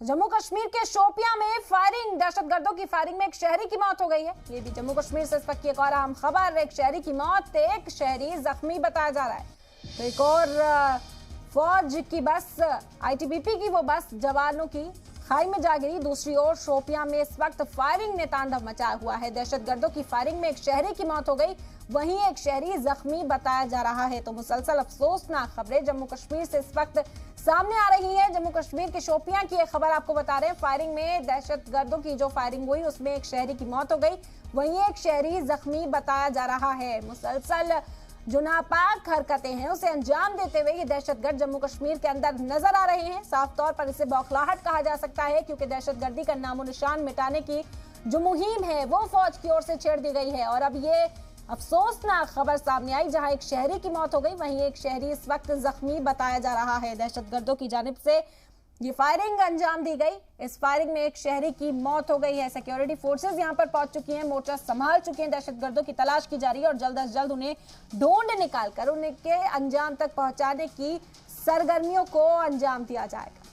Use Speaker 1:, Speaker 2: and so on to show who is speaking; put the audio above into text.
Speaker 1: जम्मू कश्मीर के शोपियां में फायरिंग, दहशतगर्दों की फायरिंग में एक शहरी की मौत हो गई है। ये भी जम्मू कश्मीर से इस वक्त की एक और अहम खबर, एक शहरी की मौत, एक शहरी जख्मी बताया जा रहा है। तो एक और फौज की बस, आईटीबीपी की वो बस जवानों की खाई में जा गिरी। दूसरी ओर शोपियां में इस वक्त फायरिंग ने तांडव मचाया हुआ है। दहशतगर्दों की फायरिंग में एक शहरी की मौत हो गई, वहीं एक शहरी जख्मी बताया जा रहा है। तो मुसलसल अफसोसनाक खबरें जम्मू कश्मीर से इस वक्त सामने आ रही है। जम्मू कश्मीर के शोपियां की एक खबर आपको बता रहे हैं। फायरिंग में, दहशतगर्दों की जो फायरिंग हुई उसमें एक शहरी की मौत हो गई, वहीं एक शहरी जख्मी बताया जा रहा है। मुसलसल जो नापाक हरकतें हैं उसे अंजाम देते हुए ये दहशतगर्द जम्मू कश्मीर के अंदर नजर आ रहे हैं। साफ तौर पर इसे बौखलाहट कहा जा सकता है, क्योंकि दहशतगर्दी का नामो निशान मिटाने की जो मुहिम है वो फौज की ओर से छेड़ दी गई है। और अब ये अफसोसनाक खबर सामने आई, जहां एक शहरी की मौत हो गई, वहीं एक शहरी इस वक्त जख्मी बताया जा रहा है। दहशतगर्दों की जानिब से ये फायरिंग अंजाम दी गई। इस फायरिंग में एक शहरी की मौत हो गई है। सिक्योरिटी फोर्सेस यहां पर पहुंच चुकी हैं, मोर्चा संभाल चुके हैं। दहशतगर्दों की तलाश की जा रही है और जल्द से जल्द उन्हें ढूंढ निकालकर उनके अंजाम तक पहुंचाने की सरगर्मियों को अंजाम दिया जाएगा।